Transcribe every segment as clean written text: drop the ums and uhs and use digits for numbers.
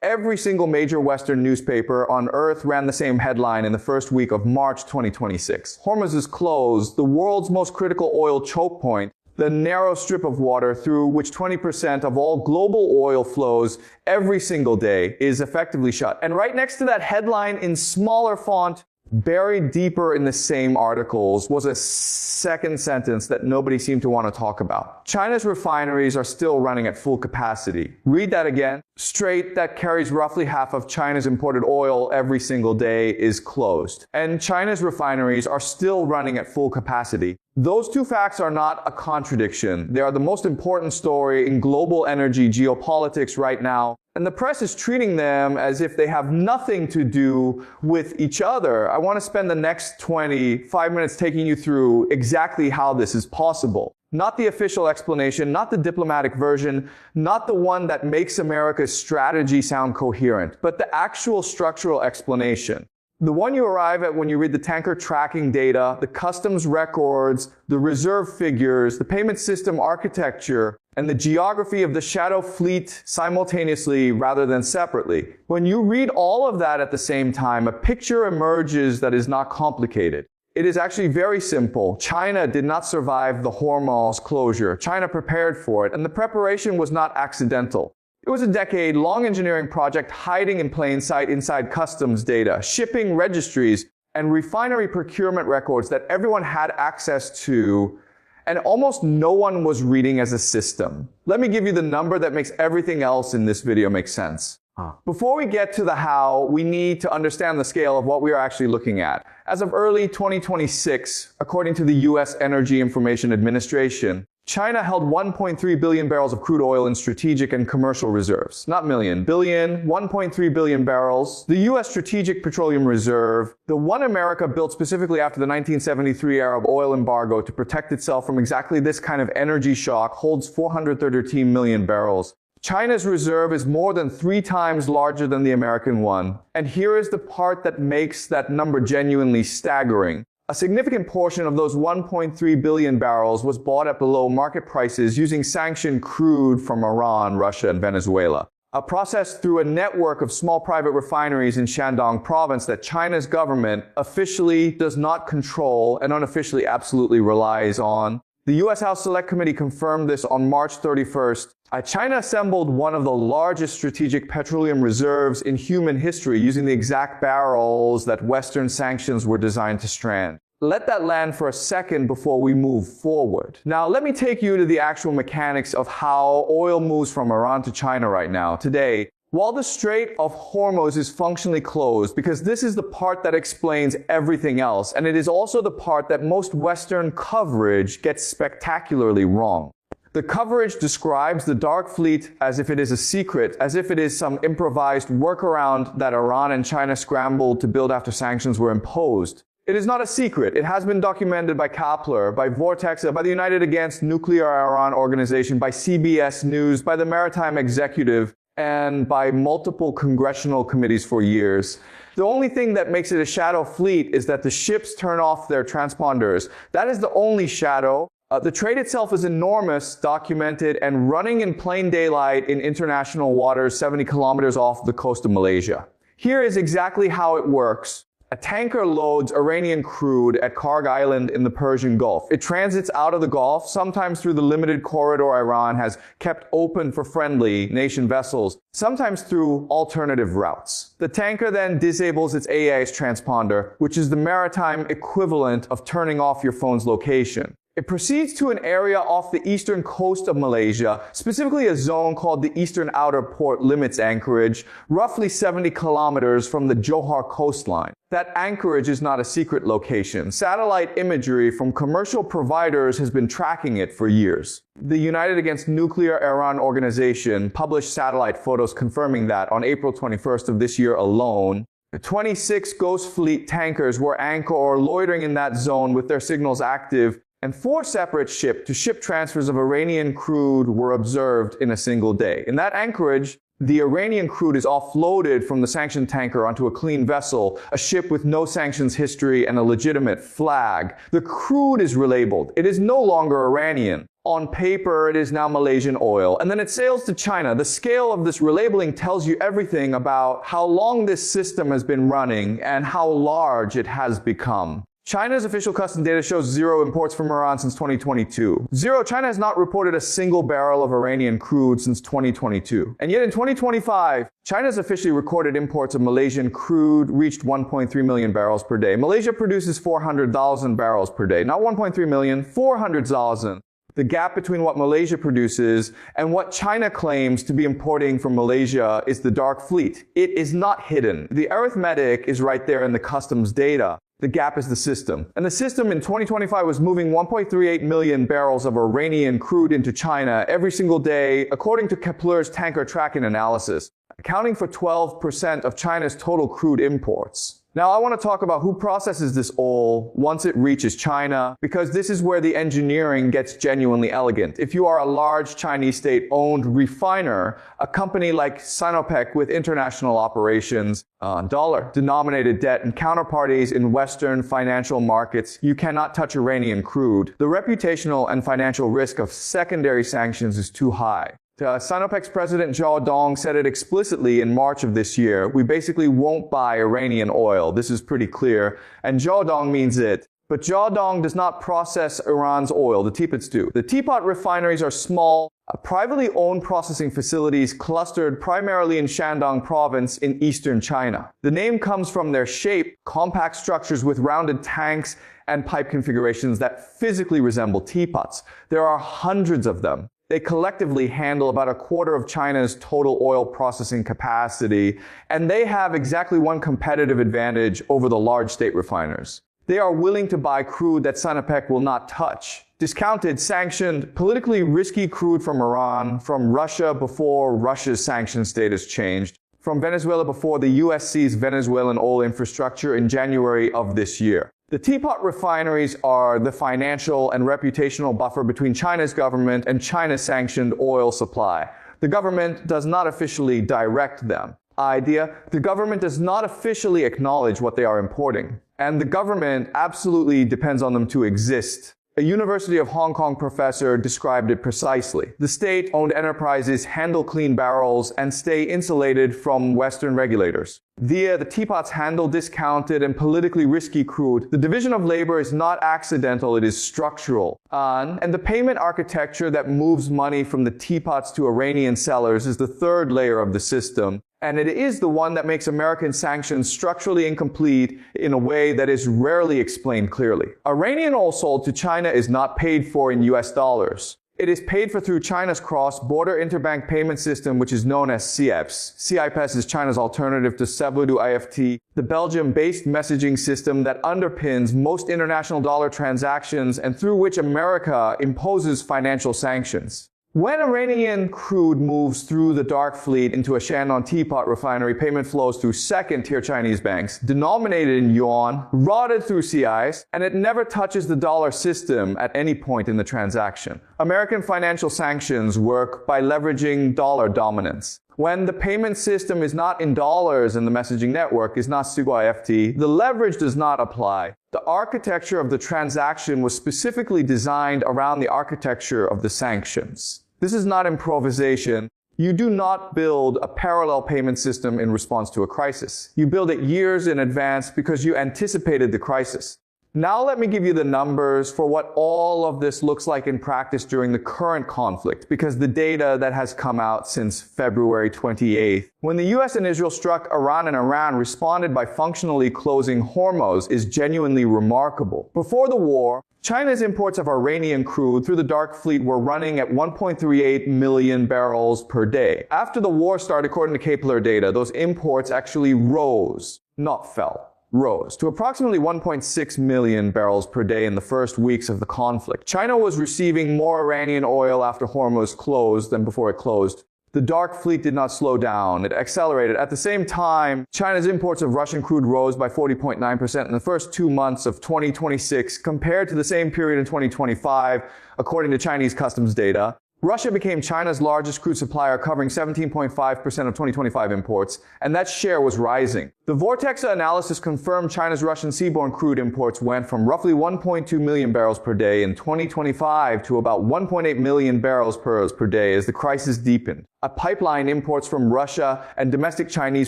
every single major Western newspaper on Earth ran the same headline in the first week of March 2026. Hormuz is closed, the world's most critical oil choke point, the narrow strip of water through which 20% of all global oil flows every single day, is effectively shut. And right next to that headline in smaller font, buried deeper in the same articles, was a second sentence that nobody seemed to want to talk about. China's refineries are still running at full capacity. Read that again. Strait that carries roughly half of China's imported oil every single day is closed. And China's refineries are still running at full capacity. Those two facts are not a contradiction. They are the most important story in global energy geopolitics right now. And the press is treating them as if they have nothing to do with each other. I want to spend the next 25 minutes taking you through exactly how this is possible. Not the official explanation, not the diplomatic version, not the one that makes America's strategy sound coherent, but the actual structural explanation. The one you arrive at when you read the tanker tracking data, the customs records, the reserve figures, the payment system architecture, and the geography of the shadow fleet simultaneously rather than separately. When you read all of that at the same time, a picture emerges that is not complicated. It is actually very simple. China did not survive the Hormuz closure. China prepared for it, and the preparation was not accidental. It was a decade-long engineering project hiding in plain sight inside customs data, shipping registries, and refinery procurement records that everyone had access to, and almost no one was reading as a system. Let me give you the number that makes everything else in this video make sense. Before we get to the how, we need to understand the scale of what we are actually looking at. As of early 2026, according to the U.S. Energy Information Administration, China held 1.3 billion barrels of crude oil in strategic and commercial reserves. Not million, billion, 1.3 billion barrels. The U.S. Strategic Petroleum Reserve, the one America built specifically after the 1973 Arab oil embargo to protect itself from exactly this kind of energy shock, holds 413 million barrels. China's reserve is more than 3 times larger than the American one. And here is the part that makes that number genuinely staggering. A significant portion of those 1.3 billion barrels was bought at below market prices using sanctioned crude from Iran, Russia, and Venezuela. Processed through a network of small private refineries in Shandong province that China's government officially does not control and unofficially absolutely relies on. The U.S. House Select Committee confirmed this on March 31st. China assembled one of the largest strategic petroleum reserves in human history using the exact barrels that Western sanctions were designed to strand. Let that land for a second before we move forward. Now, let me take you to the actual mechanics of how oil moves from Iran to China right now. Today, while the Strait of Hormuz is functionally closed, because this is the part that explains everything else, and it is also the part that most Western coverage gets spectacularly wrong. The coverage describes the dark fleet as if it is a secret, as if it is some improvised workaround that Iran and China scrambled to build after sanctions were imposed. It is not a secret. It has been documented by Kepler, by Vortex, by the United Against Nuclear Iran Organization, by CBS News, by the Maritime Executive, and by multiple congressional committees for years. The only thing that makes it a shadow fleet is that the ships turn off their transponders. That is the only shadow. The trade itself is enormous, documented, and running in plain daylight in international waters 70 kilometers off the coast of Malaysia. Here is exactly how it works. A tanker loads Iranian crude at Karg Island in the Persian Gulf. It transits out of the Gulf, sometimes through the limited corridor Iran has kept open for friendly nation vessels, sometimes through alternative routes. The tanker then disables its AIS transponder, which is the maritime equivalent of turning off your phone's location. It proceeds to an area off the eastern coast of Malaysia, specifically a zone called the Eastern Outer Port Limits Anchorage, roughly 70 kilometers from the Johor coastline. That anchorage is not a secret location. Satellite imagery from commercial providers has been tracking it for years. The United Against Nuclear Iran Organization published satellite photos confirming that on April 21st of this year alone. 26 Ghost Fleet tankers were anchored or loitering in that zone with their signals active, and 4 separate ship-to-ship transfers of Iranian crude were observed in a single day. In that anchorage, The Iranian crude is offloaded from the sanctioned tanker onto a clean vessel, a ship with no sanctions history and a legitimate flag. The crude is relabeled. It is no longer Iranian. On paper, it is now Malaysian oil, and then it sails to China. The scale of this relabeling tells you everything about how long this system has been running and how large it has become. China's official customs data shows zero imports from Iran since 2022. Zero. China has not reported a single barrel of Iranian crude since 2022. And yet in 2025, China's officially recorded imports of Malaysian crude reached 1.3 million barrels per day. Malaysia produces 400,000 barrels per day. Not 1.3 million, 400,000. The gap between what Malaysia produces and what China claims to be importing from Malaysia is the dark fleet. It is not hidden. The arithmetic is right there in the customs data. The gap is the system. And the system in 2025 was moving 1.38 million barrels of Iranian crude into China every single day, according to Kepler's tanker tracking analysis, accounting for 12% of China's total crude imports. Now, I want to talk about who processes this oil once it reaches China, because this is where the engineering gets genuinely elegant. If you are a large Chinese state-owned refiner, a company like Sinopec with international operations, dollar-denominated debt, and counterparties in Western financial markets, you cannot touch Iranian crude. The reputational and financial risk of secondary sanctions is too high. Sinopec's president Zhao Dong said it explicitly in March of this year. We basically won't buy Iranian oil. This is pretty clear. And Zhao Dong means it. But Zhao Dong does not process Iran's oil. The teapots do. The teapot refineries are small, privately owned processing facilities clustered primarily in Shandong province in eastern China. The name comes from their shape, compact structures with rounded tanks and pipe configurations that physically resemble teapots. There are hundreds of them. They collectively handle about a quarter of China's total oil processing capacity, and they have exactly one competitive advantage over the large state refiners. They are willing to buy crude that Sinopec will not touch. Discounted, sanctioned, politically risky crude from Iran, from Russia before Russia's sanction status changed, from Venezuela before the US seized Venezuelan oil infrastructure in January of this year. The teapot refineries are the financial and reputational buffer between China's government and China's sanctioned oil supply. The government does not officially direct them. The government does not officially acknowledge what they are importing. And the government absolutely depends on them to exist. A University of Hong Kong professor described it precisely. The state-owned enterprises handle clean barrels and stay insulated from Western regulators. The teapots handle discounted and politically risky crude. The division of labor is not accidental, it is structural. And the payment architecture that moves money from the teapots to Iranian sellers is the third layer of the system. And it is the one that makes American sanctions structurally incomplete in a way that is rarely explained clearly. Iranian oil sold to China is not paid for in US dollars. It is paid for through China's cross-border interbank payment system, which is known as CIPS. CIPS is China's alternative to Cevodu IFT, the Belgium-based messaging system that underpins most international dollar transactions and through which America imposes financial sanctions. When Iranian crude moves through the dark fleet into a Shandong teapot refinery, payment flows through second-tier Chinese banks, denominated in yuan, routed through CIs, and it never touches the dollar system at any point in the transaction. American financial sanctions work by leveraging dollar dominance. When the payment system is not in dollars and the messaging network is not SUGO-IFT, the leverage does not apply. The architecture of the transaction was specifically designed around the architecture of the sanctions. This is not improvisation. You do not build a parallel payment system in response to a crisis. You build it years in advance because you anticipated the crisis. Now let me give you the numbers for what all of this looks like in practice during the current conflict, because the data that has come out since February 28th, when the US and Israel struck Iran and Iran responded by functionally closing Hormuz, is genuinely remarkable. Before the war, China's imports of Iranian crude through the dark fleet were running at 1.38 million barrels per day. After the war started, according to Kepler data, those imports actually rose, not fell. Rose to approximately 1.6 million barrels per day in the first weeks of the conflict. China was receiving more Iranian oil after Hormuz closed than before it closed. The dark fleet did not slow down. It accelerated. At the same time, China's imports of Russian crude rose by 40.9% in the first 2 months of 2026 compared to the same period in 2025, according to Chinese customs data. Russia became China's largest crude supplier, covering 17.5% of 2025 imports, and that share was rising. The Vortex-analysis confirmed China's Russian seaborne crude imports went from roughly 1.2 million barrels per day in 2025 to about 1.8 million barrels per day as the crisis deepened. A pipeline imports from Russia and domestic Chinese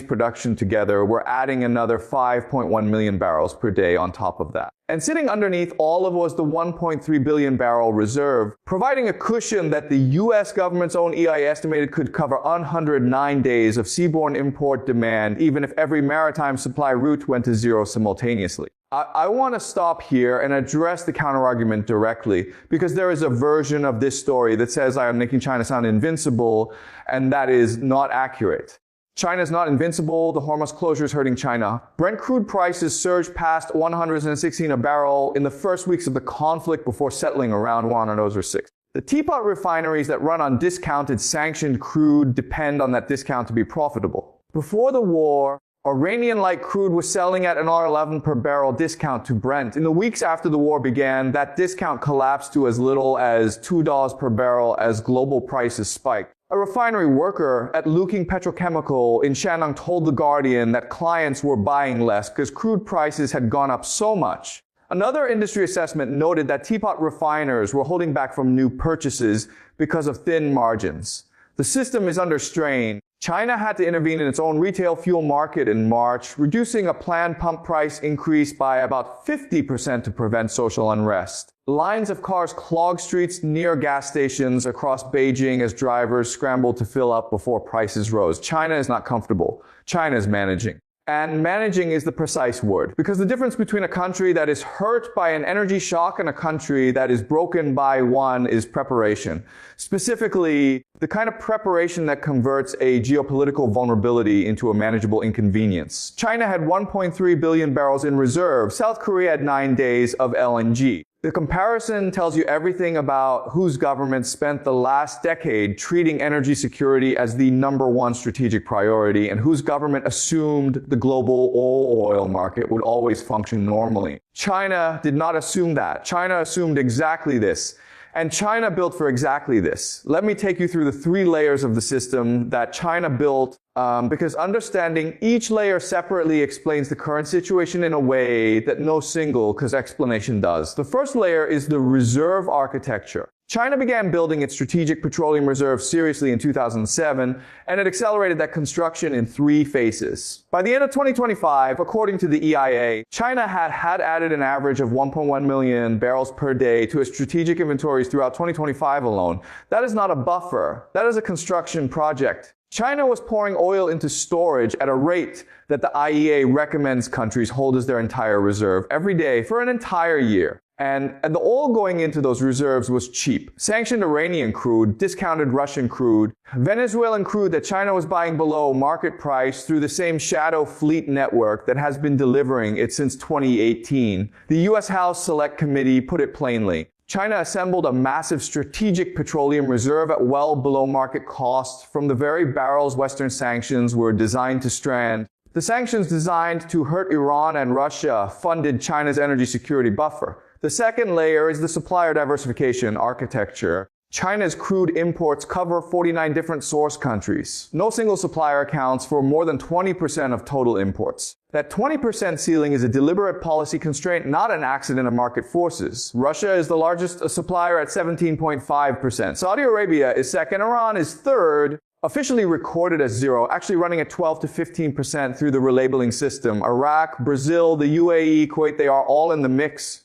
production together were adding another 5.1 million barrels per day on top of that. And sitting underneath all of it was the 1.3 billion barrel reserve, providing a cushion that the U.S. government's own EIA estimated could cover 109 days of seaborne import demand, even if every maritime supply route went to zero simultaneously. I want to stop here and address the counterargument directly, because there is a version of this story that says I am making China sound invincible, and that is not accurate. China is not invincible. The Hormuz closure is hurting China. Brent crude prices surged past 116 a barrel in the first weeks of the conflict before settling around 106. The teapot refineries that run on discounted, sanctioned crude depend on that discount to be profitable. Before the war, Iranian light crude was selling at an $11 per barrel discount to Brent. In the weeks after the war began, that discount collapsed to as little as $2 per barrel as global prices spiked. A refinery worker at Luking Petrochemical in Shandong told The Guardian that clients were buying less because crude prices had gone up so much. Another industry assessment noted that teapot refiners were holding back from new purchases because of thin margins. The system is under strain. China had to intervene in its own retail fuel market in March, reducing a planned pump price increase by about 50% to prevent social unrest. Lines of cars clogged streets near gas stations across Beijing as drivers scrambled to fill up before prices rose. China is not comfortable. China is managing. And managing is the precise word, because the difference between a country that is hurt by an energy shock and a country that is broken by one is preparation. Specifically, the kind of preparation that converts a geopolitical vulnerability into a manageable inconvenience. China had 1.3 billion barrels in reserve. South Korea had 9 days of LNG. The comparison tells you everything about whose government spent the last decade treating energy security as the #1 strategic priority and whose government assumed the global oil market would always function normally. China did not assume that. China assumed exactly this. And China built for exactly this. Let me take you through the 3 layers of the system that China built, because understanding each layer separately explains the current situation in a way that no single explanation does. The first layer is the reserve architecture. China began building its strategic petroleum reserve seriously in 2007, and it accelerated that construction in 3 phases. By the end of 2025, according to the EIA, China had added an average of 1.1 million barrels per day to its strategic inventories throughout 2025 alone. That is not a buffer. That is a construction project. China was pouring oil into storage at a rate that the IEA recommends countries hold as their entire reserve every day for an entire year. And the oil going into those reserves was cheap. Sanctioned Iranian crude, discounted Russian crude, Venezuelan crude that China was buying below market price through the same shadow fleet network that has been delivering it since 2018. The U.S. House Select Committee put it plainly. China assembled a massive strategic petroleum reserve at well below market cost from the very barrels Western sanctions were designed to strand. The sanctions designed to hurt Iran and Russia funded China's energy security buffer. The second layer is the supplier diversification architecture. China's crude imports cover 49 different source countries. No single supplier accounts for more than 20% of total imports. That 20% ceiling is a deliberate policy constraint, not an accident of market forces. Russia is the largest supplier at 17.5%. Saudi Arabia is second. Iran is third, officially recorded as 0, actually running at 12 to 15% through the relabeling system. Iraq, Brazil, the UAE, Kuwait, they are all in the mix.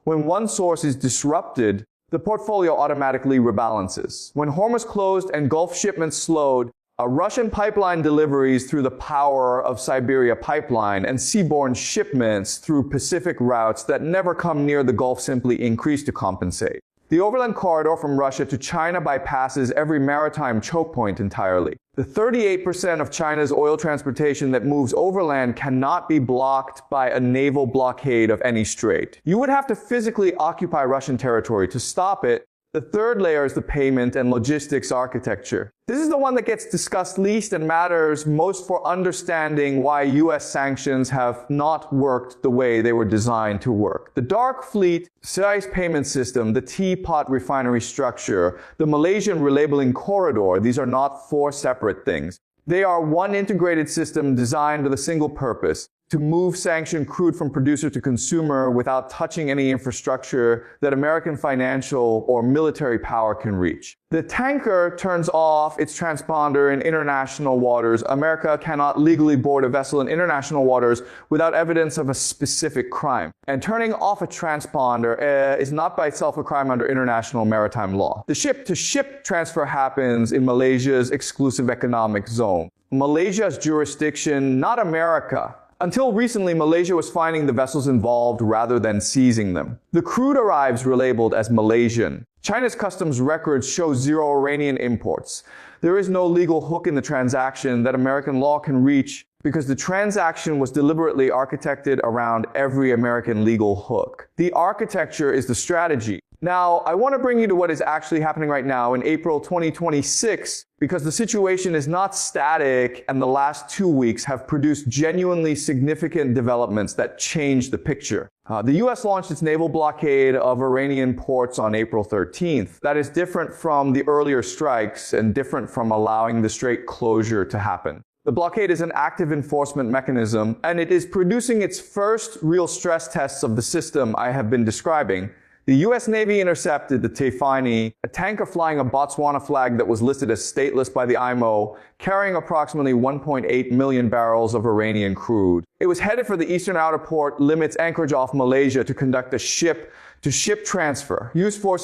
When one source is disrupted, the portfolio automatically rebalances. When Hormuz closed and Gulf shipments slowed, Russian pipeline deliveries through the power of Siberia pipeline and seaborne shipments through Pacific routes that never come near the Gulf simply increased to compensate. The overland corridor from Russia to China bypasses every maritime choke point entirely. The 38% of China's oil transportation that moves overland cannot be blocked by a naval blockade of any strait. You would have to physically occupy Russian territory to stop it. The third layer is the payment and logistics architecture. This is the one that gets discussed least and matters most for understanding why US sanctions have not worked the way they were designed to work. The dark fleet size payment system, the teapot refinery structure, the Malaysian relabeling corridor, these are not four separate things. They are one integrated system designed with a single purpose: to move sanctioned crude from producer to consumer without touching any infrastructure that American financial or military power can reach. The tanker turns off its transponder in international waters. America cannot legally board a vessel in international waters without evidence of a specific crime. And turning off a transponder is not by itself a crime under international maritime law. The ship-to-ship transfer happens in Malaysia's exclusive economic zone. Malaysia's jurisdiction, not America. Until recently, Malaysia was finding the vessels involved rather than seizing them. The crude arrives relabeled as Malaysian. China's customs records show zero Iranian imports. There is no legal hook in the transaction that American law can reach because the transaction was deliberately architected around every American legal hook. The architecture is the strategy. Now, I want to bring you to what is actually happening right now in April 2026, because the situation is not static and the last 2 weeks have produced genuinely significant developments that change the picture. The US launched its naval blockade of Iranian ports on April 13th. That is different from the earlier strikes and different from allowing the Strait closure to happen. The blockade is an active enforcement mechanism, and it is producing its first real stress tests of the system I have been describing. The US Navy intercepted the Tefani, a tanker flying a Botswana flag that was listed as stateless by the IMO, carrying approximately 1.8 million barrels of Iranian crude. It was headed for the eastern outer port limits anchorage off Malaysia to conduct a ship-to-ship transfer. US forces